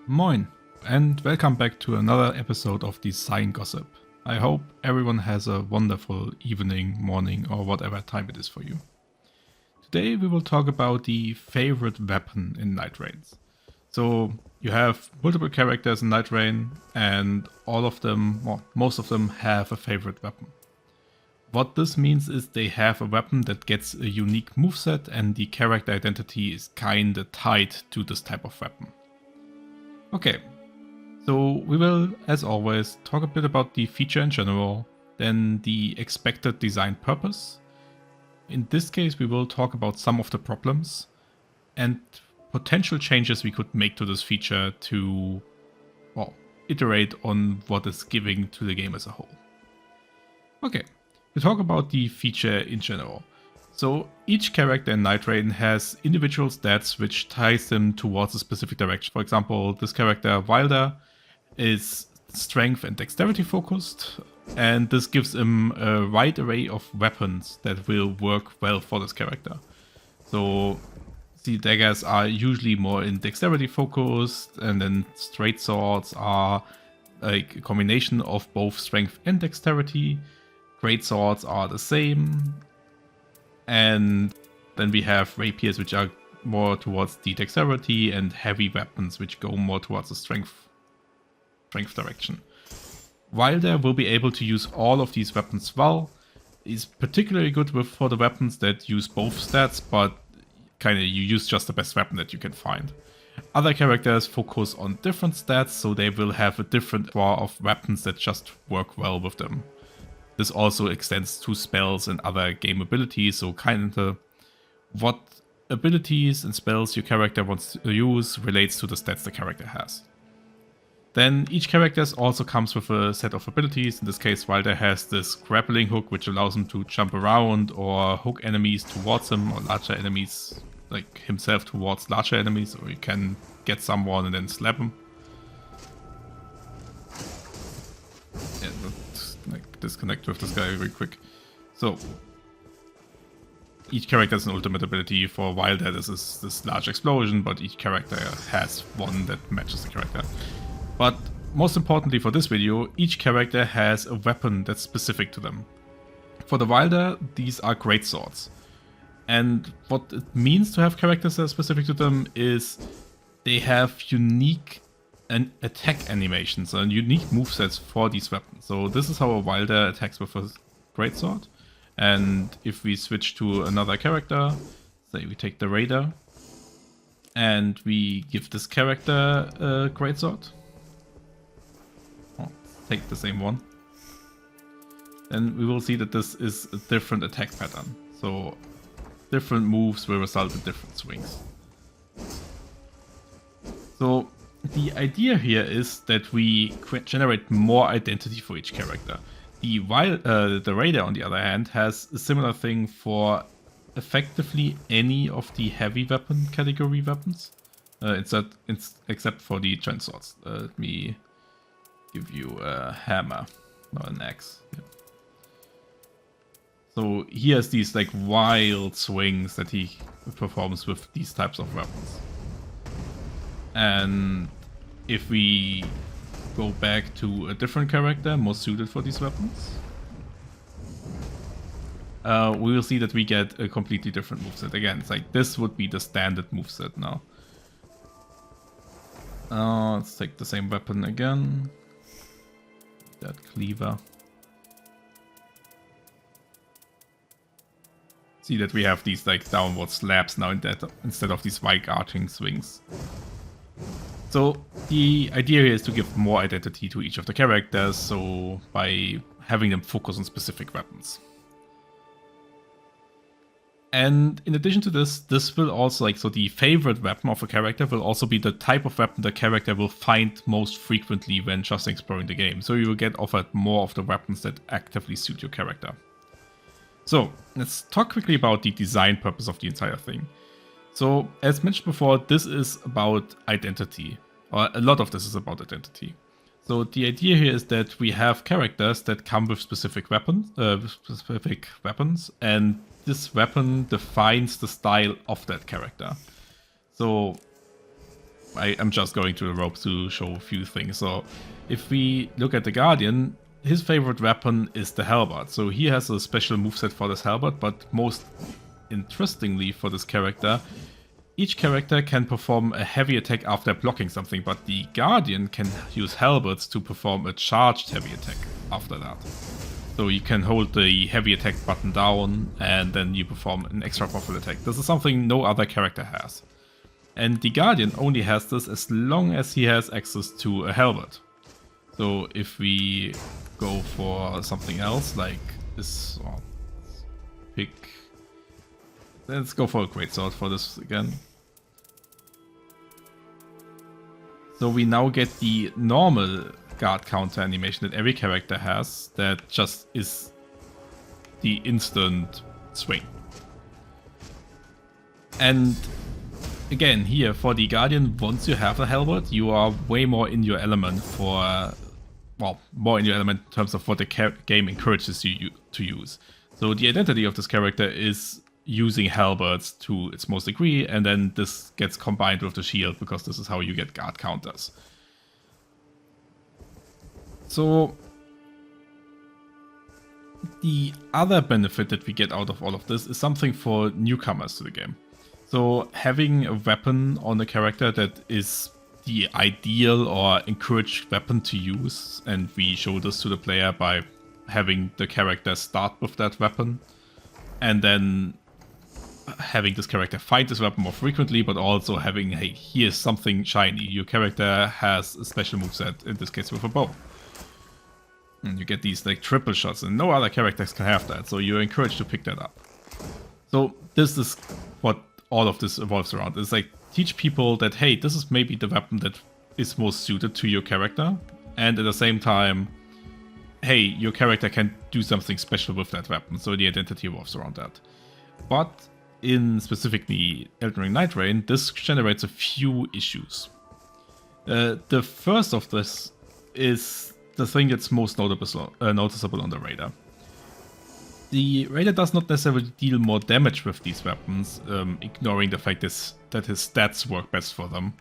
Moin, and welcome back to another episode of Design Gossip. I hope everyone has a wonderful evening, morning, or whatever time it is for you. Today we will talk about the favorite weapon in Nightreign. So you have multiple characters in Nightreign, and all of them, or most of them, have a favorite weapon. What this means is they have a weapon that gets a unique moveset, and the character identity is kinda tied to this type of weapon. Okay, so we will, as always, talk a bit about the feature in general, then the expected design purpose. In this case, we will talk about some of the problems and potential changes we could make to this feature to, well, iterate on what it's giving to the game as a whole. Okay, we talk about the feature in general. So each character in Nightreign has individual stats which ties them towards a specific direction. For example, this character Wilder is strength and dexterity focused, and this gives him a wide array of weapons that will work well for this character. So the daggers are usually more in dexterity focused, and then straight swords are like a combination of both strength and dexterity. Great swords are the same. And then we have rapiers, which are more towards the dexterity, and heavy weapons, which go more towards the strength direction. Wilder will be able to use all of these weapons well. He's particularly good for the weapons that use both stats, but kind of you use just the best weapon that you can find. Other characters focus on different stats, so they will have a different draw of weapons that just work well with them. This also extends to spells and other game abilities, so kind of what abilities and spells your character wants to use relates to the stats the character has. Then each character also comes with a set of abilities. In this case, Wilder has this grappling hook, which allows him to jump around or hook enemies towards him, or larger enemies, like himself towards larger enemies, or you can get someone and then slap him. Yeah, like disconnect with this guy real quick. So each character has an ultimate ability. For Wilder, this is this large explosion, but each character has one that matches the character. But most importantly for this video, each character has a weapon that's specific to them. For the Wilder, these are great swords. And what it means to have characters that are specific to them is they have unique attack animations and unique movesets for these weapons. So this is how a Wilder attacks with a greatsword. And if we switch to another character, say we take the Raider, and we give this character a greatsword, take the same one, then we will see that this is a different attack pattern. So different moves will result in different swings. So the idea here is that we generate more identity for each character. The Raider, on the other hand, has a similar thing for effectively any of the heavy weapon category weapons, except for the giant swords. Let me give you a hammer, not an axe. Yeah. So he has these like wild swings that he performs with these types of weapons. And if we go back to a different character more suited for these weapons, we will see that we get a completely different moveset. Again, it's like this would be the standard moveset now. Let's take the same weapon again. That cleaver. See that we have these like downward slabs now instead of these wide arching swings. So the idea here is to give more identity to each of the characters, so by having them focus on specific weapons. And in addition to this, this will also, so the favorite weapon of a character will also be the type of weapon the character will find most frequently when just exploring the game. So you will get offered more of the weapons that actively suit your character. So let's talk quickly about the design purpose of the entire thing. So as mentioned before, this is about identity, or a lot of this is about identity. So the idea here is that we have characters that come with specific weapons, and this weapon defines the style of that character. So I'm just going to the ropes to show a few things. So if we look at the Guardian, his favorite weapon is the halberd. So he has a special moveset for this halberd, but most interestingly for this character, each character can perform a heavy attack after blocking something, but the Guardian can use halberds to perform a charged heavy attack after that. So you can hold the heavy attack button down and then you perform an extra powerful attack. This is something no other character has. And the Guardian only has this as long as he has access to a halberd. So if we go for something else like this, well, let's go for a greatsword for this again. So we now get the normal guard counter animation that every character has, that just is the instant swing. And again, here for the Guardian, once you have a halberd, you are way more in your element for, well, more in your element in terms of what the game encourages you to use. So the identity of this character is using halberds to its most degree, and then this gets combined with the shield because this is how you get guard counters. So the other benefit that we get out of all of this is something for newcomers to the game. So having a weapon on a character that is the ideal or encouraged weapon to use, and we show this to the player by having the character start with that weapon, and then having this character fight this weapon more frequently, but also having, hey, here's something shiny. Your character has a special moveset, in this case with a bow. And you get these like triple shots, and no other characters can have that, so you're encouraged to pick that up. So this is what all of this evolves around. It's like, teach people that, hey, this is maybe the weapon that is most suited to your character, and at the same time, hey, your character can do something special with that weapon, so the identity evolves around that. But in specifically Elden Ring Nightreign, this generates a few issues. The first of this is the thing that's most noticeable on the Raider. The Raider does not necessarily deal more damage with these weapons, ignoring the fact that his stats work best for them.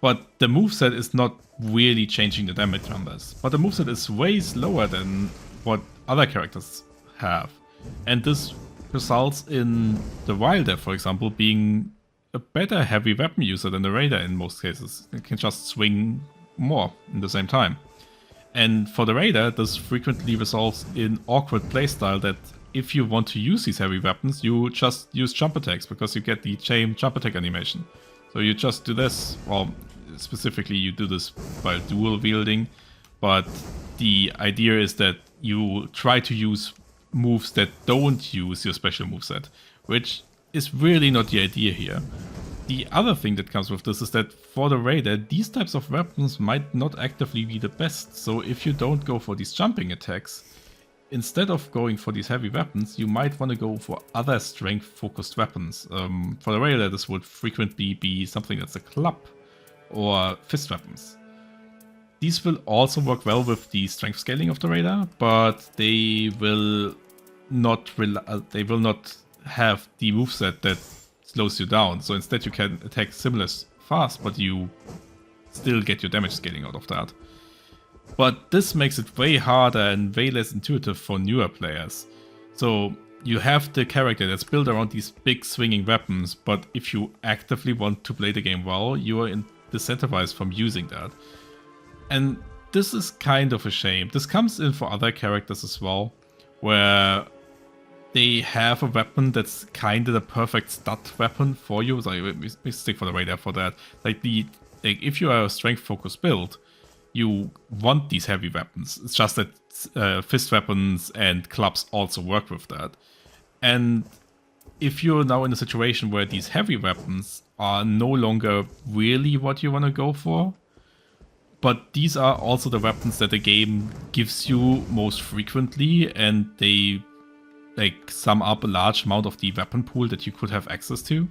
But the moveset is not really changing the damage numbers. But the moveset is way slower than what other characters have. And this results in the Wilder, for example, being a better heavy weapon user than the Raider in most cases. It can just swing more in the same time. And for the Raider, this frequently results in awkward playstyle that if you want to use these heavy weapons, you just use jump attacks because you get the chain jump attack animation. So you just do this, well, specifically you do this while dual wielding, but the idea is that you try to use moves that don't use your special moveset, which is really not the idea here. The other thing that comes with this is that for the Raider, these types of weapons might not actively be the best, so if you don't go for these jumping attacks, instead of going for these heavy weapons, you might want to go for other strength-focused weapons. For the Raider, this would frequently be something that's a club or fist weapons. These will also work well with the strength scaling of the Raider, but they will not have the moveset that slows you down. So instead you can attack similar fast, but you still get your damage scaling out of that. But this makes it way harder and way less intuitive for newer players. So you have the character that's built around these big swinging weapons, but if you actively want to play the game well, you are disincentivized from using that. And this is kind of a shame. This comes in for other characters as well, where they have a weapon that's kind of the perfect stat weapon for you. So we stick for the Raider for that. Like if you are a strength-focused build, you want these heavy weapons. It's just that fist weapons and clubs also work with that. And if you're now in a situation where these heavy weapons are no longer really what you want to go for, but these are also the weapons that the game gives you most frequently, and they like sum up a large amount of the weapon pool that you could have access to.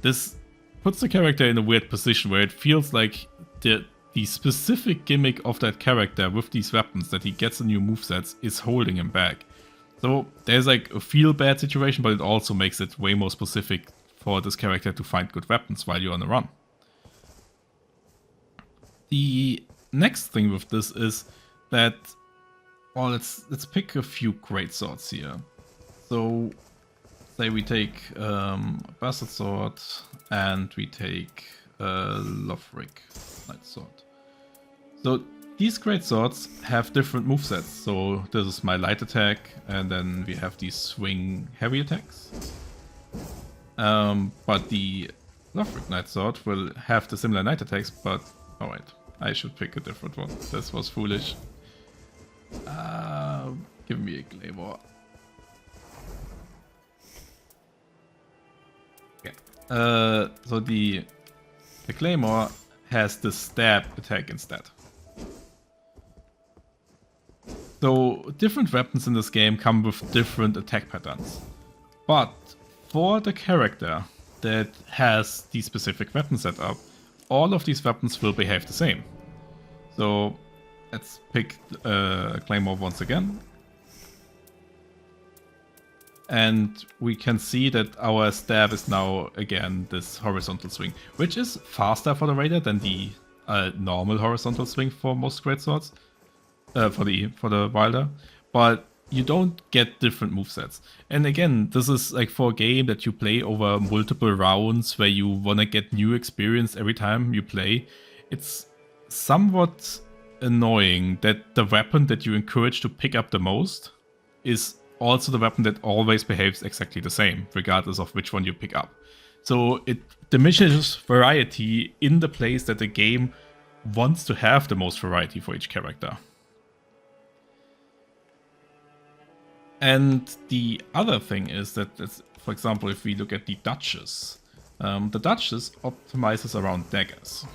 This puts the character in a weird position where it feels like the specific gimmick of that character with these weapons that he gets in new movesets is holding him back. So there's like a feel bad situation, but it also makes it way more specific for this character to find good weapons while you're on the run. The next thing with this is that, well, let's pick a few great swords here. So say we take a Bastard Sword and we take a Lothric Knight Sword. So these great swords have different movesets. So this is my light attack, and then we have these swing heavy attacks. But the Lothric Knight Sword will have the similar night attacks, but alright, I should pick a different one. This was foolish. Give me a Claymore. Okay. So the Claymore has the stab attack instead. So different weapons in this game come with different attack patterns. But for the character that has the specific weapon set up, all of these weapons will behave the same. So let's pick Claymore once again. And we can see that our stab is now again this horizontal swing, which is faster for the raider than the normal horizontal swing for most great swords. For the wilder, but you don't get different movesets. And again, this is like for a game that you play over multiple rounds where you wanna get new experience every time you play. It's somewhat annoying that the weapon that you encourage to pick up the most is also the weapon that always behaves exactly the same, regardless of which one you pick up. So it diminishes variety in the place that the game wants to have the most variety for each character. And the other thing is that, for example, if we look at the Duchess, the Duchess optimizes around daggers.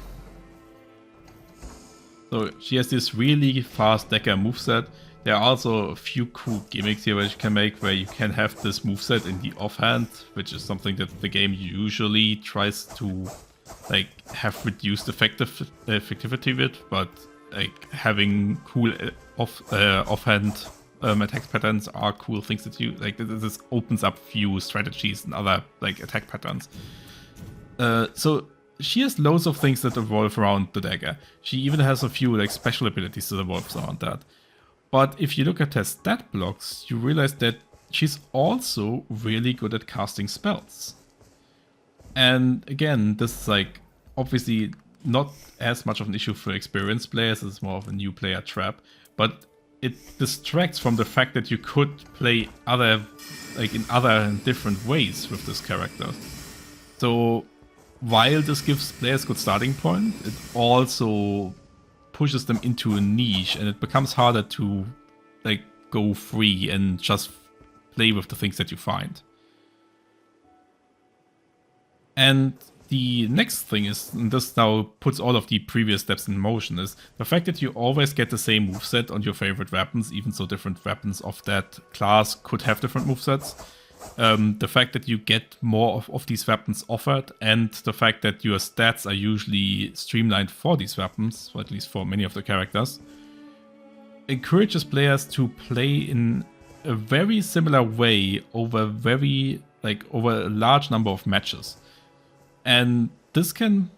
So she has this really fast dagger moveset. There are also a few cool gimmicks here which you can make, where you can have this moveset in the offhand, which is something that the game usually tries to like have reduced effectivity with, but like having cool offhand attack patterns are cool things that you like. This opens up few strategies and other like attack patterns. So she has loads of things that evolve around the dagger. She even has a few like special abilities that evolve around that. But if you look at her stat blocks, you realize that she's also really good at casting spells. And again, this is like obviously not as much of an issue for experienced players. It's more of a new player trap, but it distracts from the fact that you could play in different ways with this character. So while this gives players good starting point, it also pushes them into a niche, and it becomes harder to like go free and just play with the things that you find. And the next thing is, and this now puts all of the previous steps in motion, is the fact that you always get the same moveset on your favorite weapons, even so different weapons of that class could have different movesets. The fact that you get more of these weapons offered, and the fact that your stats are usually streamlined for these weapons, or at least for many of the characters, encourages players to play in a very similar way over a large number of matches. And this can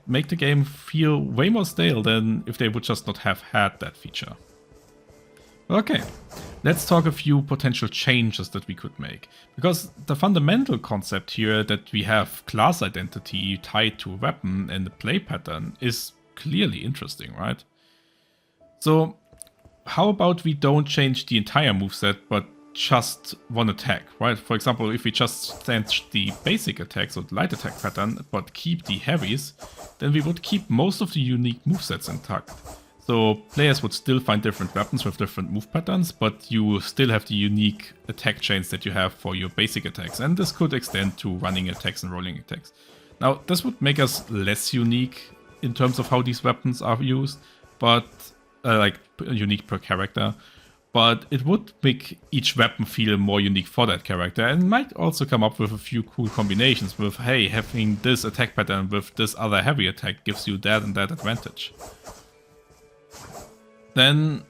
make the game feel way more stale than if they would just not have had that feature. Okay, let's talk a few potential changes that we could make. Because the fundamental concept here that we have class identity tied to a weapon and the play pattern is clearly interesting, right? So how about we don't change the entire moveset, but just one attack, right? For example, if we just change the basic attacks or the light attack pattern, but keep the heavies, then we would keep most of the unique movesets intact. So players would still find different weapons with different move patterns, but you still have the unique attack chains that you have for your basic attacks. And this could extend to running attacks and rolling attacks. Now, this would make us less unique in terms of how these weapons are used, but like unique per character. But it would make each weapon feel more unique for that character, and might also come up with a few cool combinations with, hey, having this attack pattern with this other heavy attack gives you that and that advantage. Then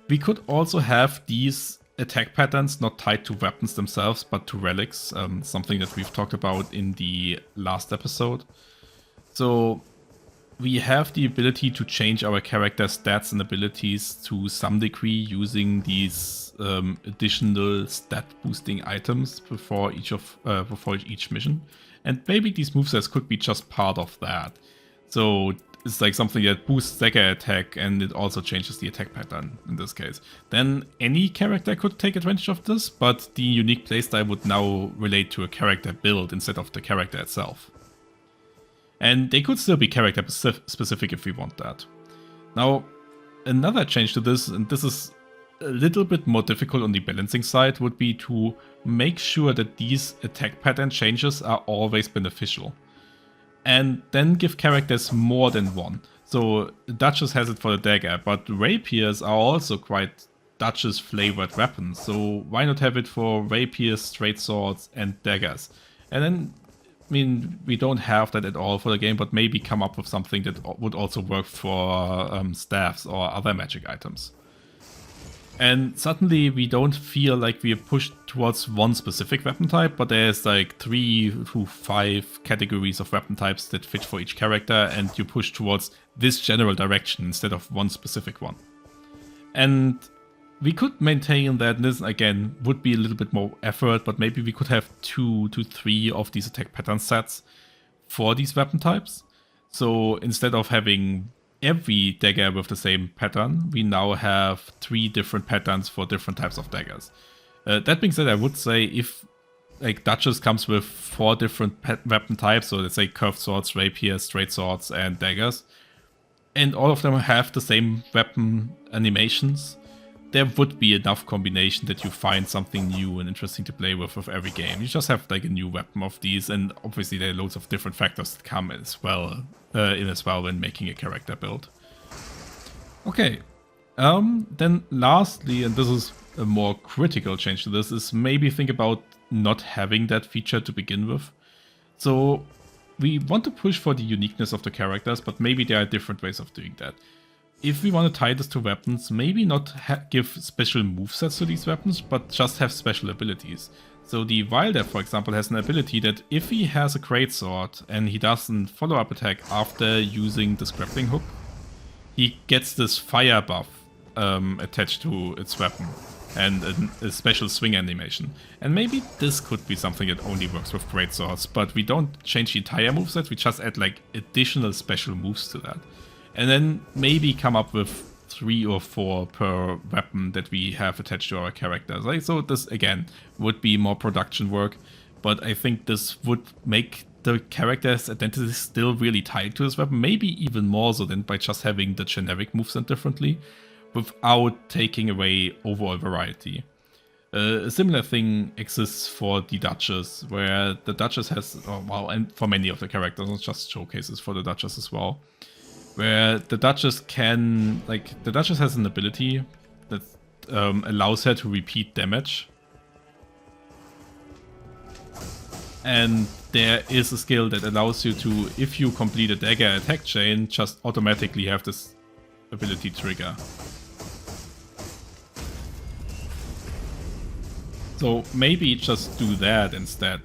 we could also have these attack patterns not tied to weapons themselves, but to relics, something that we've talked about in the last episode. So we have the ability to change our character stats and abilities to some degree using these additional stat boosting items before each mission, and maybe these movesets could be just part of that. So it's like something that boosts dagger attack and it also changes the attack pattern in this case. Then any character could take advantage of this, but the unique playstyle would now relate to a character build instead of the character itself. And they could still be character specific if we want that. Now, another change to this, and this is a little bit more difficult on the balancing side, would be to make sure that these attack pattern changes are always beneficial. And then give characters more than one. So Duchess has it for the dagger, but rapiers are also quite Duchess flavored weapons. So why not have it for rapiers, straight swords, and daggers? And then, I mean, we don't have that at all for the game, but maybe come up with something that would also work for staffs or other magic items. And suddenly we don't feel like we are pushed towards one specific weapon type, but there's like 3 to 5 categories of weapon types that fit for each character, and you push towards this general direction instead of one specific one. And we could maintain that this, again, would be a little bit more effort, but maybe we could have 2 to 3 of these attack pattern sets for these weapon types. So instead of having every dagger with the same pattern, we now have 3 different patterns for different types of daggers. That being said, I would say if like Duchess comes with 4 different weapon types, so let's say curved swords, rapiers, straight swords, and daggers, and all of them have the same weapon animations, there would be enough combination that you find something new and interesting to play with every game. You just have like a new weapon of these, and obviously there are loads of different factors that come as well when making a character build. Okay, then lastly, and this is a more critical change to this, is maybe think about not having that feature to begin with. So we want to push for the uniqueness of the characters, but maybe there are different ways of doing that. If we want to tie this to weapons, maybe not give special movesets to these weapons, but just have special abilities. So the Wilder, for example, has an ability that if he has a greatsword and he does a follow-up attack after using this grappling hook, he gets this fire buff attached to its weapon and a special swing animation. And maybe this could be something that only works with greatswords, but we don't change the entire moveset, we just add like additional special moves to that. And then maybe come up with 3 or 4 per weapon that we have attached to our characters. Like, so this, again, would be more production work, but I think this would make the character's identity still really tied to this weapon, maybe even more so than by just having the generic moveset differently, without taking away overall variety. A similar thing exists for the Duchess, where the Duchess has, and for many of the characters, not just showcases for the Duchess as well, where the Duchess can, like, the Duchess has an ability that allows her to repeat damage. And there is a skill that allows you to, if you complete a dagger attack chain, just automatically have this ability trigger. So maybe just do that instead.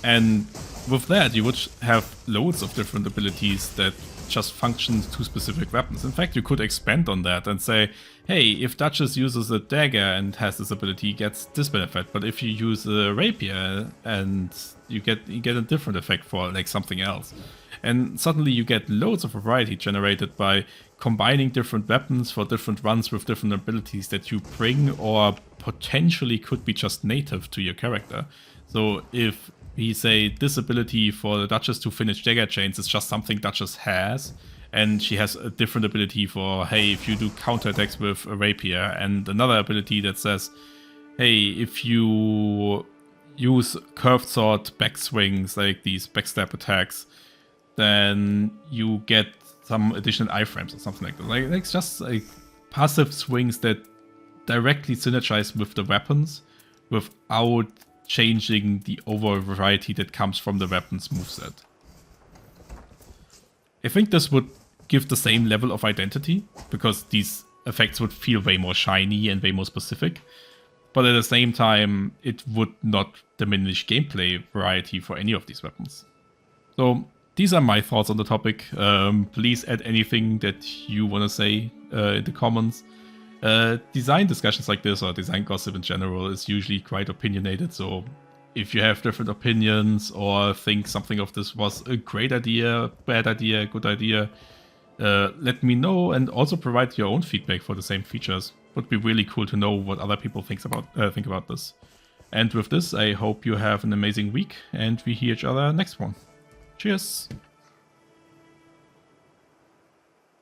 And with that, you would have loads of different abilities that just function to specific weapons. In fact, you could expand on that and say, hey, if Duchess uses a dagger and has this ability, gets this benefit. But if you use a rapier, and you get a different effect for like something else. And suddenly you get loads of variety generated by combining different weapons for different runs with different abilities that you bring or potentially could be just native to your character. So if we say this ability for the Duchess to finish dagger chains is just something Duchess has, and she has a different ability for, hey, if you do counterattacks with a rapier, and another ability that says, hey, if you use curved sword backswings, like these backstab attacks, then you get some additional iframes or something like that. Like it's just like passive swings that directly synergize with the weapons without changing the overall variety that comes from the weapon's moveset. I think this would give the same level of identity, because these effects would feel way more shiny and way more specific, but at the same time, it would not diminish gameplay variety for any of these weapons. So these are my thoughts on the topic. Please add anything that you want to say in the comments. Design discussions like this, or design gossip in general, is usually quite opinionated, so if you have different opinions or think something of this was a great idea, bad idea, good idea, let me know, and also provide your own feedback for the same features. Would be really cool to know what other people think about this. And with this, I hope you have an amazing week, and we hear each other next one. Cheers!